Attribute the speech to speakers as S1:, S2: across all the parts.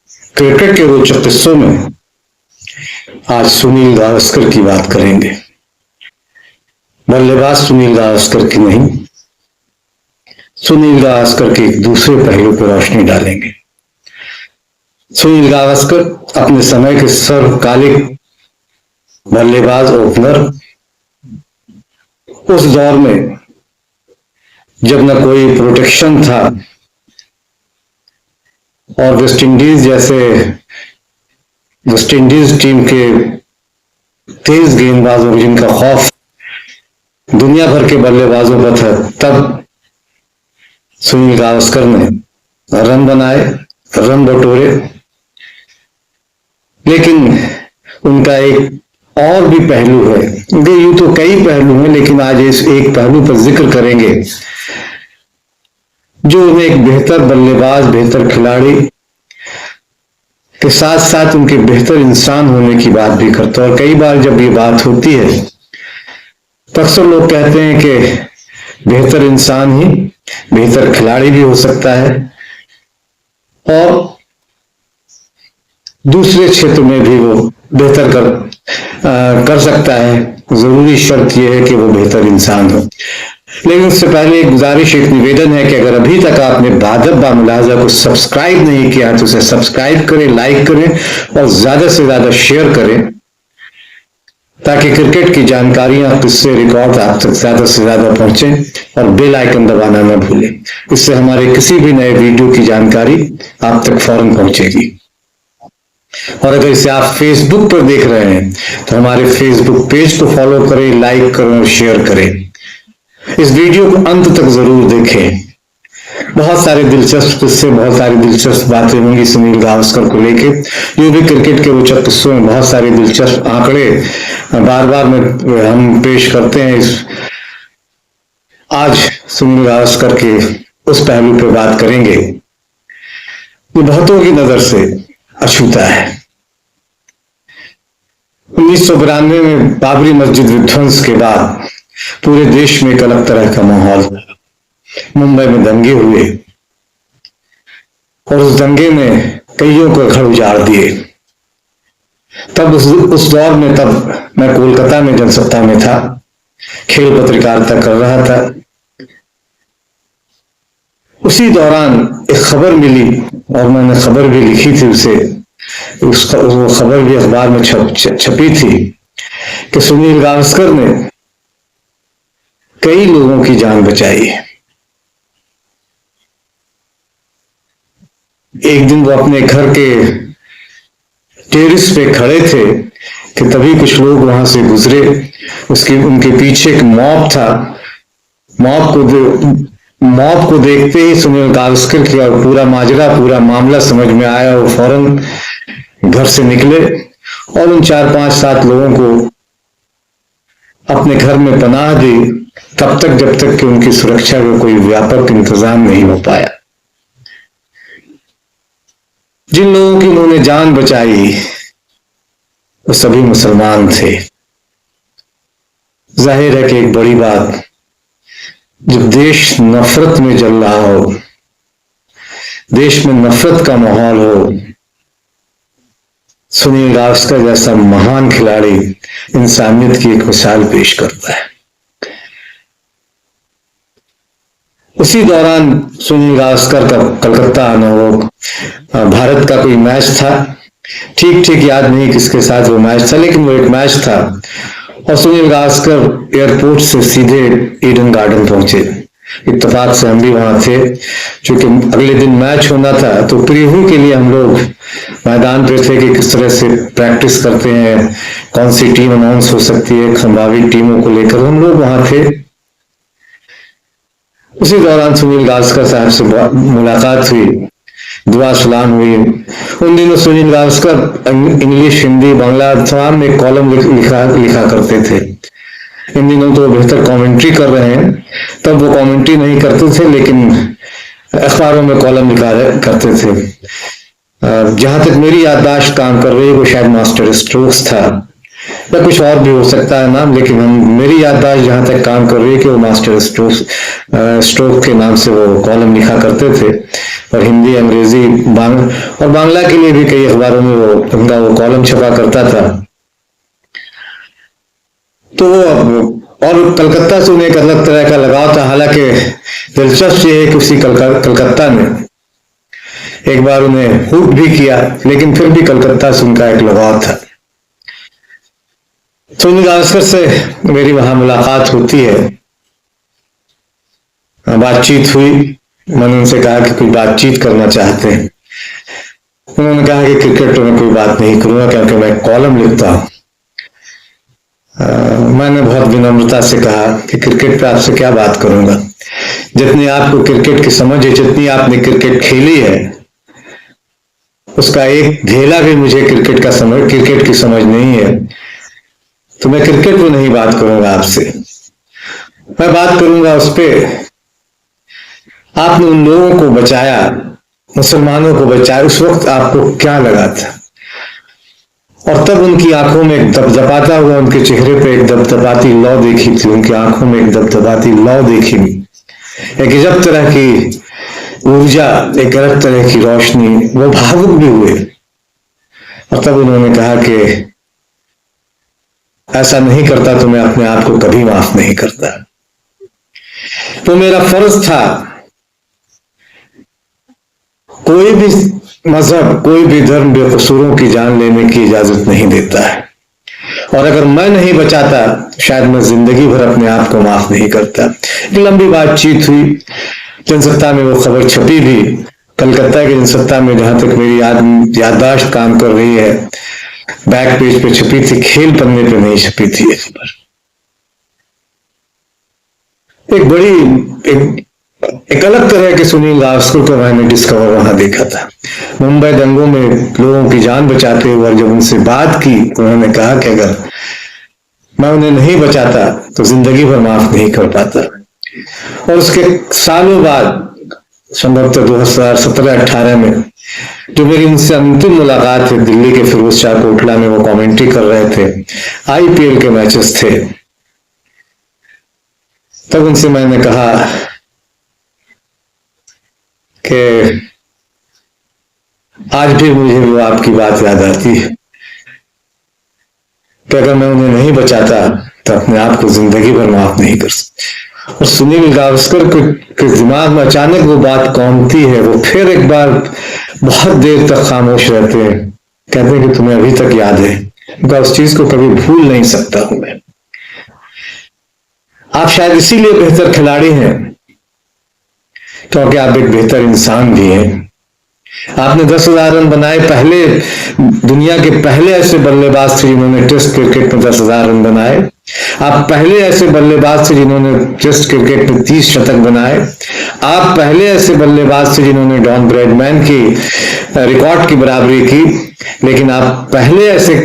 S1: Cricket के रोचक किस्सों में आज सुनील गावस्कर की बात करेंगे। बल्लेबाज सुनील गावस्कर की नहीं, सुनील गावस्कर के एक दूसरे पहलू पर रोशनी डालेंगे। सुनील गावस्कर अपने समय के सर्वकालिक बल्लेबाज ओपनर, उस दौर में जब न कोई प्रोटेक्शन था और वेस्ट इंडीज टीम के तेज गेंदबाजों जिनका खौफ दुनिया भर के बल्लेबाजों पर था, तब सुनील गावस्कर ने रन बनाए, रन बटोरे। लेकिन उनका एक और भी पहलू है, यूं तो कई पहलू हैं, लेकिन आज इस एक पहलू पर जिक्र करेंगे जो उन्हें एक बेहतर बल्लेबाज, बेहतर खिलाड़ी के साथ साथ उनके बेहतर इंसान होने की बात भी करता है। और कई बार जब ये बात होती है तो अक्सर लोग कहते हैं कि बेहतर इंसान ही बेहतर खिलाड़ी भी हो सकता है और दूसरे क्षेत्र में भी वो बेहतर कर सकता है। जरूरी शर्त यह है कि वो बेहतर इंसान हो। लेकिन उससे पहले एक गुजारिश, एक निवेदन है कि अगर अभी तक आपने बादब बामुलाजा को सब्सक्राइब नहीं किया तो उसे सब्सक्राइब करें, लाइक करें और ज्यादा से ज्यादा शेयर करें, ताकि क्रिकेट की जानकारियां, किस्से, रिकॉर्ड आप तक ज्यादा से ज्यादा पहुंचे। और बेल आइकन दबाना न भूलें, इससे हमारे किसी भी नए वीडियो की जानकारी आप तक फौरन पहुंचेगी। और अगर इसे आप फेसबुक पर देख रहे हैं तो हमारे फेसबुक पेज को फॉलो करें, लाइक करें और शेयर करें। इस वीडियो को अंत तक जरूर देखें। बहुत सारे दिलचस्प किस्से, बहुत सारी दिलचस्प बातें होंगी सुनील गावस्कर को लेके। यूं भी क्रिकेट के रोचक किस्सों में बहुत सारे दिलचस्प आंकड़े बार बार में हम पेश करते हैं। आज सुनील गावस्कर के उस पहलू पर बात करेंगे जो बहुतों की नजर से अछूता है। 1992 में बाबरी मस्जिद विध्वंस के बाद पूरे देश में एक अलग तरह का माहौल, मुंबई में दंगे हुए और उस दंगे में कईयों को घर उजाड़ दिए। तब उस दौर में, तब मैं कोलकाता में जनसत्ता में था, खेल पत्रकारिता कर रहा था। उसी दौरान एक खबर मिली और मैंने खबर भी लिखी थी वो खबर भी अखबार में छपी थी कि सुनील गावस्कर ने कई लोगों की जान बचाई। एक दिन वो अपने घर के टेरिस पे खड़े थे कि तभी कुछ लोग वहां से गुजरे। उनके पीछे एक मॉब था। मॉब को देखते ही सुनील गावस्कर की और पूरा माजरा, पूरा मामला समझ में आया। वो फौरन घर से निकले और उन 4, 5, 7 लोगों को अपने घर में पनाह दी, तब तक जब तक कि उनकी सुरक्षा का कोई व्यापक इंतजाम नहीं हो पाया। जिन लोगों की उन्होंने जान बचाई वो सभी मुसलमान थे। जाहिर है कि एक बड़ी बात, जब देश नफरत में जल रहा हो, देश में नफरत का माहौल हो, सुनील गावस्कर जैसा महान खिलाड़ी इंसानियत की एक मिसाल पेश करता है। उसी दौरान सुनील गावस्कर का कलकत्ता आना, वो भारत का कोई मैच था, ठीक याद नहीं किसके साथ वो मैच था, लेकिन वो एक मैच था और सुनील गावस्कर एयरपोर्ट से सीधे ईडन गार्डन पहुंचे। इत्तेफाक से हम भी वहां थे, क्योंकि अगले दिन मैच होना था। तो प्रीव्यू के लिए हम लोग मैदान पे थे कि किस तरह से प्रैक्टिस करते हैं, कौन सी टीम अनाउंस हो सकती है, संभावित टीमों को लेकर हम लोग वहां थे। उसी दौरान सुनील गावस्कर साहब से मुलाकात हुई, दुआ सलाम हुई। उन दिनों सुनील गावस्कर इंग्लिश, हिंदी, बांग्ला तमाम में कॉलम लिखा करते थे। इन दिनों तो बेहतर कमेंट्री कर रहे हैं, तब वो कमेंट्री नहीं करते थे, लेकिन अखबारों में कॉलम लिखा करते थे। जहां तक मेरी याददाश्त काम कर रही है, वो शायद मास्टर स्ट्रोक्स था, या कुछ और भी हो सकता है नाम, लेकिन मेरी याददाश्त जहां तक काम कर रही है कि वो मास्टर स्ट्रोक के नाम से वो कॉलम लिखा करते थे, और हिंदी, अंग्रेजी, और बांग्ला के लिए भी कई अखबारों में वो उनका वो कॉलम छपा करता था। तो और कलकत्ता से उन्हें एक अलग तरह का लगाव था। हालांकि दिलचस्प ये है कि उसी कलकत्ता में एक बार उन्हें हुक भी किया, लेकिन फिर भी कलकत्ता से उनका एक लगाव था। सुनील गावस्कर से मेरी वहां मुलाकात होती है, बातचीत हुई। मैंने उनसे कहा कि कोई बातचीत करना चाहते हैं। उन्होंने कहा कि क्रिकेट में कोई बात नहीं करूंगा क्योंकि मैं कॉलम लिखता हूं। मैंने बहुत विनम्रता से कहा कि क्रिकेट पे आपसे क्या बात करूंगा, जितनी आपको क्रिकेट की समझ है, जितनी आपने क्रिकेट खेली है, उसका एक ढेला भी मुझे क्रिकेट की समझ नहीं है। तो मैं क्रिकेट पे नहीं बात करूंगा आपसे, मैं बात करूंगा उस पे आपने उन लोगों को बचाया, मुसलमानों को बचाया, उस वक्त आपको क्या लगा था। और तब उनकी आंखों में एक दबदबाता हुआ, उनके चेहरे पे एक दबदबाती लौ देखी थी, उनकी आंखों में एक दबदबाती लौ देखी, एक अजब तरह की ऊर्जा, एक अलग तरह की रोशनी। वो भावुक भी हुए और तब उन्होंने कहा कि ऐसा नहीं करता तो मैं अपने आप को कभी माफ नहीं करता। तो मेरा फर्ज था, कोई भी मजहब, कोई भी धर्म बेकसूरों की जान लेने की इजाजत नहीं देता है, और अगर मैं नहीं बचाता शायद मैं जिंदगी भर अपने आप को माफ नहीं करता। एक लंबी बातचीत हुई, जनसत्ता में वो खबर छपी भी, कलकत्ता की जनसत्ता में, जहां तक मेरी याददाश्त काम कर रही है, बैक पेज पे छपी थी, खेल पन्ने पे नहीं छपी थी ये खबर। एक अलग तरह के सुनील गावस्कर को मैंने डिस्कवर वहां देखा था। मुंबई दंगों में लोगों की जान बचाते हुए जब उनसे बात की तो उन्होंने कहा कि अगर मैं उन्हें नहीं बचाता तो जिंदगी भर माफ नहीं कर पाता। और उसके सालों बाद, संभवतः 2017-18 में, जो मेरी उनसे अंतिम मुलाकात है, दिल्ली के फिरोज शाह कोटला में वो कमेंट्री कर रहे थे, आईपीएल के मैचेस थे, तब उनसे मैंने कहा कि आज भी मुझे वो आपकी बात याद आती है कि अगर मैं उन्हें नहीं बचाता तो अपने आप को जिंदगी भर माफ नहीं कर सकता। और सुनील गावस्कर के दिमाग में अचानक वो बात कौनती है, वो फिर एक बार बहुत देर तक खामोश रहते हैं, कहते हैं कि तुम्हें अभी तक याद है। उस चीज को कभी भूल नहीं सकता हूं मैं। आप शायद इसीलिए बेहतर खिलाड़ी हैं क्योंकि आप एक बेहतर इंसान भी हैं। आपने 10,000 रन बनाए, पहले दुनिया के पहले ऐसे बल्लेबाज थे जिन्होंने टेस्ट क्रिकेट में 10,000 रन बनाए। आप पहले ऐसे बल्लेबाज थे जिन्होंने टेस्ट क्रिकेट में 30 शतक बनाए। आप पहले ऐसे बल्लेबाज थे जिन्होंने डॉन ब्रैडमैन की रिकॉर्ड की बराबरी की। लेकिन आप पहले ऐसे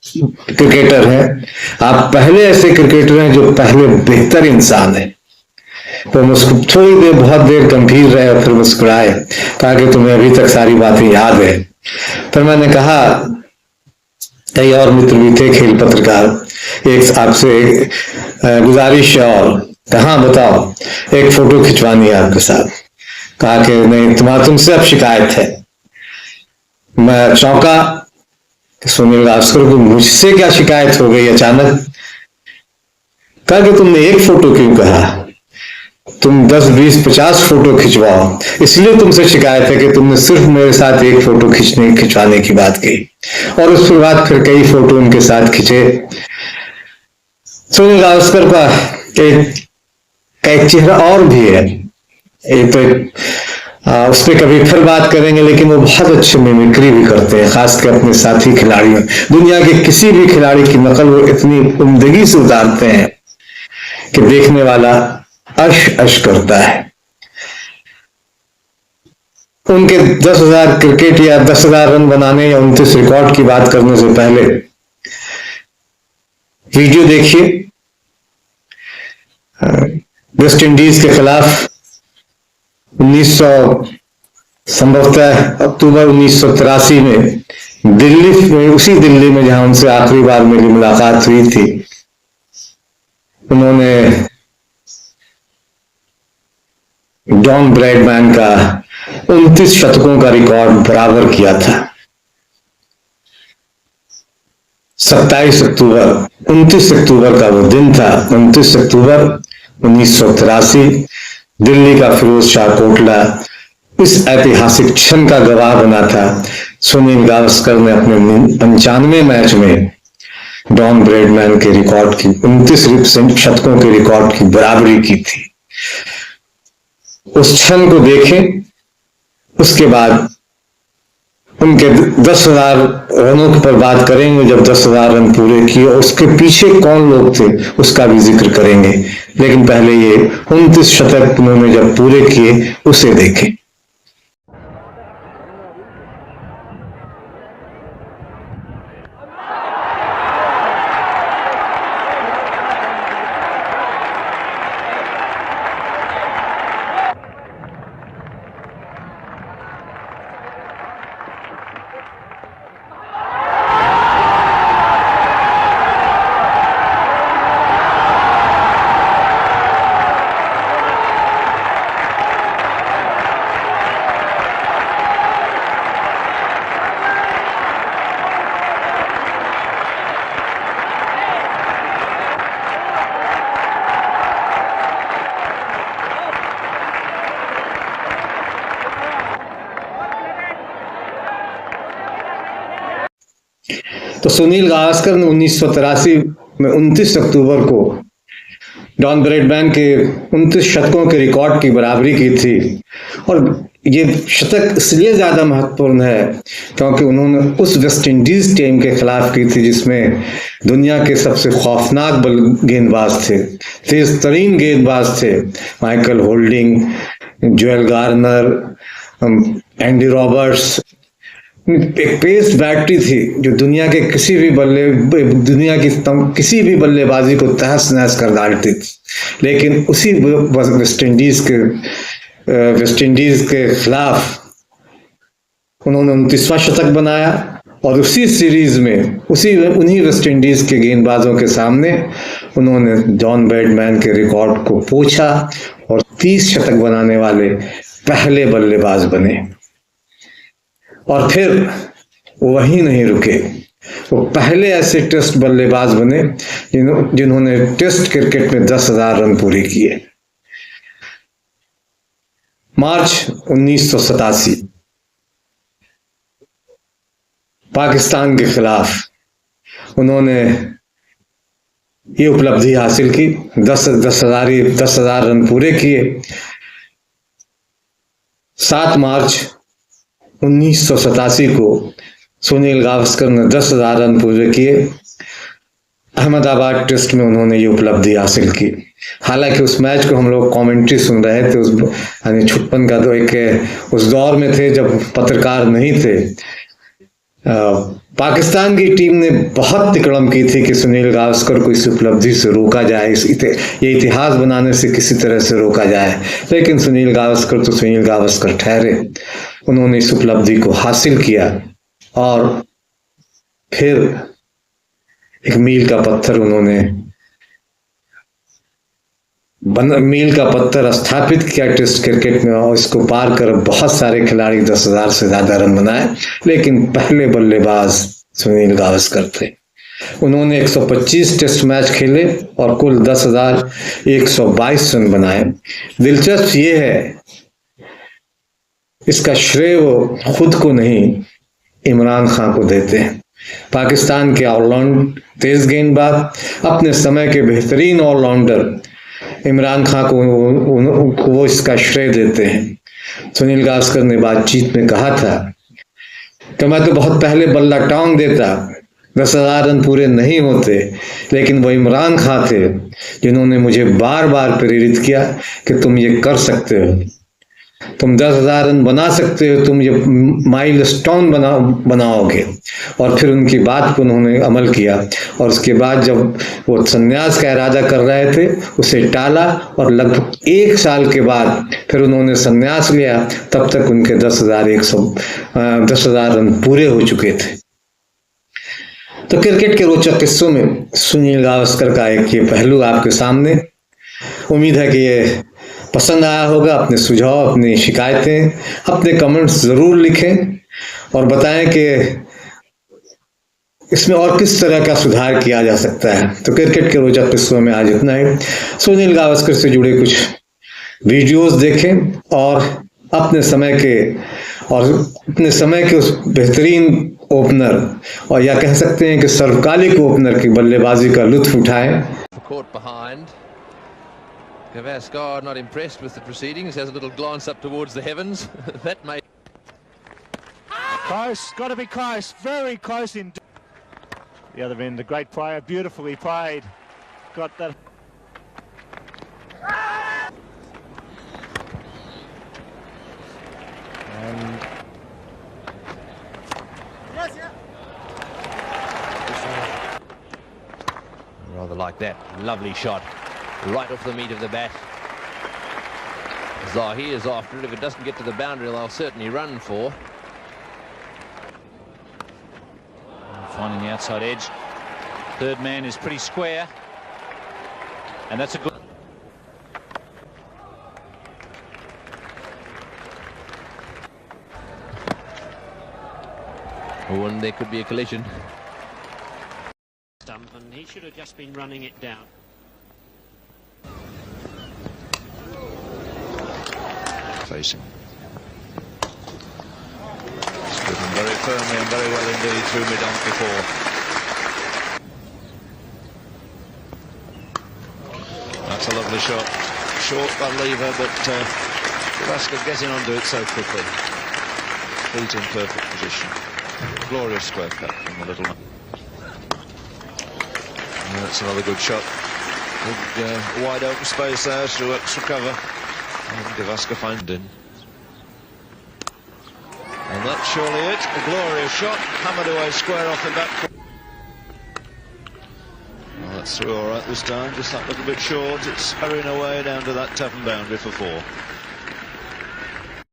S1: क्रिकेटर हैं, आप पहले ऐसे क्रिकेटर हैं जो पहले बेहतर इंसान है। तो थोड़ी देर, बहुत देर गंभीर रहे और फिर मुस्कुराए, कहा कि तुम्हें अभी तक सारी बातें याद है। फिर मैंने कहा, कई और मित्र भी थे खेल पत्रकार, एक आपसे गुजारिश है, और कहा बताओ, एक फोटो खिंचवानी है आपके साथ। कहा कि नहीं, तुमसे अब शिकायत है। मैं चौंका, सुनील गावस्कर को मुझसे क्या शिकायत हो गई अचानक। कहा कि तुमने एक फोटो क्यों कहा, तुम 10, 20, 50 फोटो खिंचवाओ, इसलिए तुमसे शिकायत है कि तुमने सिर्फ मेरे साथ एक फोटो खिंचवाने की बात की। और उसके बाद फिर कई फोटो उनके साथ खिंचे। सुनील गावस्कर का एक चेहरा और भी है, एक तो उस पर कभी फिर बात करेंगे, लेकिन वो बहुत अच्छे मिमिक्री भी करते हैं, खासकर अपने साथी खिलाड़ियों। दुनिया के किसी भी खिलाड़ी की नकल वो इतनी उम्दगी से उतारते हैं कि देखने वाला अश अश करता है। उनके 10,000 क्रिकेट या 10,000 रन बनाने या 29 रिकॉर्ड की बात करने से पहले वीडियो देखिए। वेस्ट इंडीज के खिलाफ 1900 संभवतः अक्टूबर 1983 में दिल्ली में, उसी दिल्ली में जहां उनसे आखिरी बार मेरी मुलाकात हुई थी, उन्होंने डॉन ब्रैडमैन का 29 शतकों का रिकॉर्ड बराबर किया था। 27 अक्टूबर 29 अक्टूबर का वो दिन था। 29 अक्टूबर 1983 दिल्ली का फिरोज शाह कोटला इस ऐतिहासिक क्षण का गवाह बना था। सुनील गावस्कर ने अपने 95 मैच में डॉन ब्रैडमैन के रिकॉर्ड की 29 शतकों के रिकॉर्ड की बराबरी की थी। उस क्षण को देखें, उसके बाद उनके 10,000 रनों पर बात करेंगे। जब 10,000 रन पूरे किए, उसके पीछे कौन लोग थे उसका भी जिक्र करेंगे, लेकिन पहले ये 29 शतक उन्होंने जब पूरे किए उसे देखें। तो सुनील गावस्कर ने 1983 में 29 अक्टूबर को डॉन ब्रैडमैन के 29 शतकों के रिकॉर्ड की बराबरी की थी। और ये शतक इसलिए ज्यादा महत्वपूर्ण है क्योंकि उन्होंने उस वेस्ट इंडीज टीम के खिलाफ की थी जिसमें दुनिया के सबसे खौफनाक गेंदबाज थे, तेज तरीन गेंदबाज थे। Michael holding, Joel Garner, Andy Roberts. एक पेस बैटरी थी जो दुनिया के किसी भी बल्लेबाजी को तहस नहस कर डालती थी। लेकिन उसी वेस्ट इंडीज के खिलाफ उन्होंने 29वां शतक बनाया और उसी सीरीज में उन्हीं वेस्ट इंडीज के गेंदबाजों के सामने उन्होंने डॉन ब्रैडमैन के रिकॉर्ड को पोंछा और 30 शतक बनाने वाले पहले बल्लेबाज बने। और फिर वहीं नहीं रुके, वो पहले ऐसे टेस्ट बल्लेबाज बने जिन्होंने टेस्ट क्रिकेट में 10,000 रन पूरे किए। मार्च 1987 पाकिस्तान के खिलाफ उन्होंने ये उपलब्धि हासिल की, 10,000 रन पूरे किए। 7 मार्च 1987 को सुनील गावस्कर ने 10,000 रन पूरे किए। अहमदाबाद टेस्ट में उन्होंने ये उपलब्धि हासिल की। हालांकि उस मैच को हम लोग कमेंट्री सुन रहे थे, यानी 56 का तो एक उस दौर में थे जब पत्रकार नहीं थे। पाकिस्तान की टीम ने बहुत तिकड़म की थी कि सुनील गावस्कर को इस उपलब्धि से रोका जाए, ये इतिहास बनाने से किसी तरह से रोका जाए। लेकिन सुनील गावस्कर ठहरे, उन्होंने इस उपलब्धि को हासिल किया और फिर एक मील का पत्थर स्थापित किया टेस्ट क्रिकेट में और इसको पार कर बहुत सारे खिलाड़ी 10,000 से ज्यादा रन बनाए। लेकिन पहले बल्लेबाज सुनील गावस्कर थे। उन्होंने 125 टेस्ट मैच खेले और कुल 10,122 रन बनाए। दिलचस्प ये है, इसका श्रेय वो खुद को नहीं इमरान खान को देते हैं। पाकिस्तान के ऑलराउंड तेज गेंदबाज, अपने समय के बेहतरीन ऑलराउंडर इमरान खान को वो इसका श्रेय देते हैं। सुनील गावस्कर ने बातचीत में कहा था कि मैं तो बहुत पहले बल्ला टांग देता, 10,000 रन पूरे नहीं होते, लेकिन वो इमरान खान थे जिन्होंने मुझे बार बार प्रेरित किया कि तुम ये कर सकते हो, तुम 10,000 रन बना सकते हो, तुम ये माइलस्टोन बनाओगे। और फिर उनकी बात को उन्होंने अमल किया और उसके बाद जब वो संन्यास का इरादा कर रहे थे उसे टाला और लगभग 1 साल के बाद फिर उन्होंने संन्यास लिया। तब तक उनके 10,000 रन पूरे हो चुके थे। तो क्रिकेट के रोचक किस्सों में सुनील गावस्कर का एक ये पहलू आपके सामने। उम्मीद है कि ये पसंद आया होगा। अपने सुझाव, अपनी शिकायतें, अपने कमेंट्स ज़रूर लिखें और बताएं कि इसमें और किस तरह का सुधार किया जा सकता है। तो क्रिकेट के रोचक किस्सों में आज इतना ही। सुनील गावस्कर से जुड़े कुछ वीडियोस देखें और अपने समय के उस बेहतरीन ओपनर और या कह सकते हैं कि सर्वकालिक ओपनर की बल्लेबाजी का लुत्फ उठाएं।
S2: Gavaskar not impressed with the proceedings, has a little glance up towards the heavens. That may
S3: close, got to be close, very close in. The other end, the great player, beautifully played. Got that. And
S2: rather like that. Lovely shot. Right off the meat of the bat. Zahi is after it. If it doesn't get to the boundary, they'll certainly run for.
S3: finding the outside edge. Third man is pretty square. And that's a good...
S2: Oh, and there could be a collision.
S4: Stump, and he should have just been running it down.
S5: Facing. Stood very firmly and very well indeed through mid-on before. That's a lovely shot. Short by lever, but Gavaskar getting onto it so quickly. Feet in perfect position. Glorious square cut from the little man. And that's another good shot. Good wide open space there to extra cover. And Gavaskar finds in. And that's surely it. A glorious shot. Hammered away square off the back. Well, that's through all right this time. Just that little bit short. It's hurrying away down to that tapping boundary for 4.